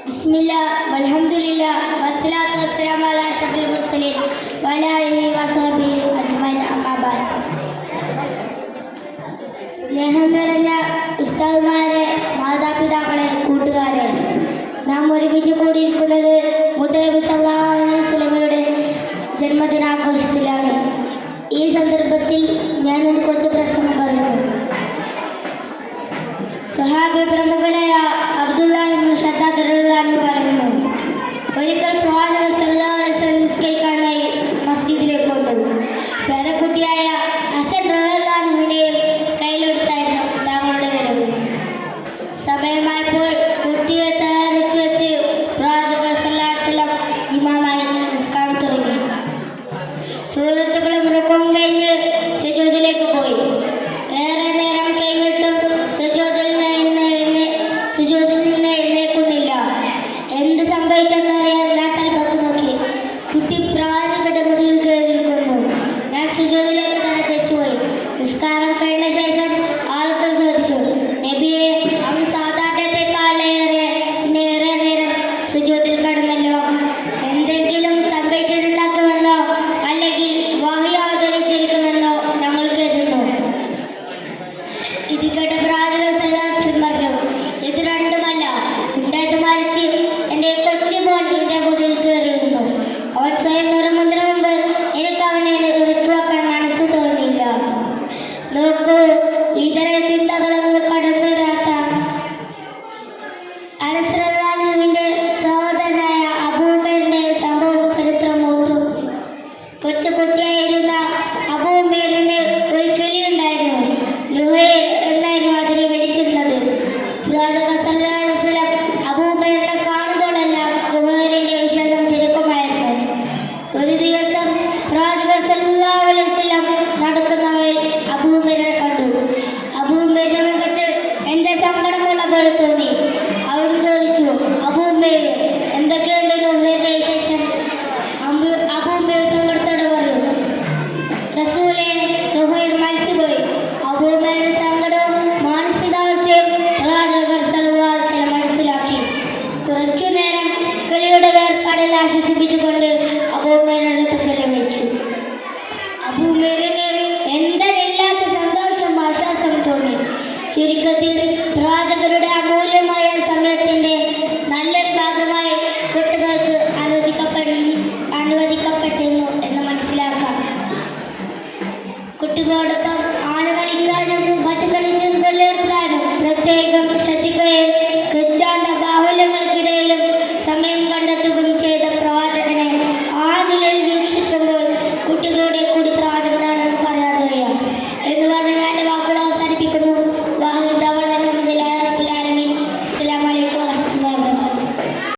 ബിസ്മില്ലാഹ് വൽഹംദുലില്ലാഹ് വസ്സലാത്തു വസ്സലാമു അലാ അഷ്റഫിൽ മുർസലീൻ വഅലാ ആലിഹി വസഹ്ബിഹി അജ്മഈൻ അമ്മാ ബഅദ്. സ്നേഹം നിറഞ്ഞ ഉസ്താദുമാരെ, മാതാപിതാക്കളെ, കൂട്ടുകാരെ, നാം ഒരുമിച്ച് കൂടിയിരിക്കുന്നത് മുത്തനബി സല്ലല്ലാഹു അലൈഹി വസല്ലമയുടെ ജന്മദിനാഘോഷത്തിലാണ്. ഈ സന്ദർഭത്തിൽ ഞാൻ ഒരു കൊച്ചു പ്രസംഗം പറയുന്നു. സ്വഹാബി പ്രമുഖനായ അബ്ദുല്ലാഹി ഇബ്നു ഷദ്ദാദ് റളിയല്ലാഹു അൻഹു പറയുന്നു, ഒരിക്കൽ പ്രവാചകൻ സല്ലല്ലാഹു അലൈഹി വസല്ലം നിസ്കരിക്കാനായി മസ്ജിദിലേക്ക് വന്നു. പേരക്കുട്ടിയായ ഹസൻ റളിയല്ലാഹു അൻഹുവിനെയും കയ്യിലെടുത്തായിരുന്നു താങ്കളുടെ വരവ്. സമയമായപ്പോൾ കുട്ടിയെ തയ്യാറാക്കി വെച്ച് പ്രവാചകൻ സല്ലല്ലാഹു അലൈഹി വസല്ലം ഇമാമായി നിസ്കാരം തുടങ്ങി. സുഹൃത്തുക്കളും റുക്കുഉം കഴിഞ്ഞ് സുജൂദിലേക്ക് പോയി. ഏറെ നേരം കഴിഞ്ഞിട്ടും സുജൂദിൽ നിന്ന് എഴുന്നേൽക്കുന്നില്ല. എന്ത് സംഭവിച്ചെന്നറിയാൻ ഞാൻ തലപ്പത്ത് നോക്കി. കുട്ടി പ്രവാചകന്റെ മുന്നിൽ കയറിയിരിക്കുന്നു. ഞാൻ സുജൂദിലേക്ക് തന്നെ തിരിച്ചുപോയി. നിസ്കാരം കഴിഞ്ഞ ശേഷം ആളുകൾ ചോദിച്ചു, നബിയെ, അങ്ങ് സാധാരണത്തെക്കാൾ ഏറെ നേരം സുജൂദിൽ കടന്നല്ലോ. എന്തെങ്കിലും സംഭവിച്ചിട്ടുണ്ടാക്കുമെന്നോ അല്ലെങ്കിൽ വഹി അവതരിച്ചിരിക്കുമെന്നോ ഞങ്ങൾ കരുതുന്നു. ഇത് കേട്ട പ്രവാചകൻ സല്ലല്ലാഹു അലൈഹി വസല്ലം പറഞ്ഞു, ഇത് രണ്ടുമല്ല, ഉണ്ടായത് മറിച്ച് എൻ്റെ കൊച്ചുമോൻ എൻ്റെ മുന്നിൽ കയറിയിരുന്നു. അവൻ സ്വയം ഉറങ്ങുന്നതിന് മുമ്പ് എനിക്ക് അവനെ ഒരുക്കി വെക്കാൻ മനസ്സ് തോന്നിയില്ല. നോക്കൂ, ഇതര ചിന്തകളൊന്നും കടന്നു വരാത്ത അനസ് റളിയല്ലാഹു അൻഹുവിന്റെ സഹോദരനായ അബൂബക്കറിന്റെ സംഭവം ചരിത്രം ഓർത്തു. കൊച്ചുകുട്ടിയായിരുന്ന അബൂബക്കറിന് ഒരു കിളിയുണ്ടായിരുന്നു. നുഹൈർ എന്നായിരുന്നു അതിനെ വിളിച്ചിരുന്നത്. പ്രവാചകൻ സല്ലല്ലാഹു അലൈഹി വസല്ലം അബൂബക്കറിനെ കാണുമ്പോഴെല്ലാം നുഹൈറിന്റെ വിശേഷം തിരക്കുമായിരുന്നു. ഒരു ദിവസം പ്രവാചകൻ സല്ലല്ലാഹു അലൈഹി വസല്ലം നടക്കുന്നവയിൽ അബൂബക്കറിനെ കണ്ടു. അബൂബക്കറിന്റെ മുഖത്ത് എന്റെ സങ്കടമുള്ള പോലെ തോന്നി. അവൻ ചോദിച്ചു, അബൂബക്കർ, എന്തൊക്കെയുണ്ട് നുഹൈറിന്റെ വിശേഷം? അബൂബക്കർ സങ്കടത്തോടെ പറഞ്ഞു, റസൂലേ, നുഹൈർ മരിച്ചുപോയി. അബൂബക്കറിന്റെ സങ്കടവും മാനസികാവസ്ഥയും പ്രവാചകൻ സല്ലല്ലാഹു അലൈഹി വസല്ലം മനസ്സിലാക്കി. കുറച്ചുനേരം കിളിയുടെ വേർപാടിൽ ആശ്വസിപ്പിച്ചുകൊണ്ട് അബൂബക്കർ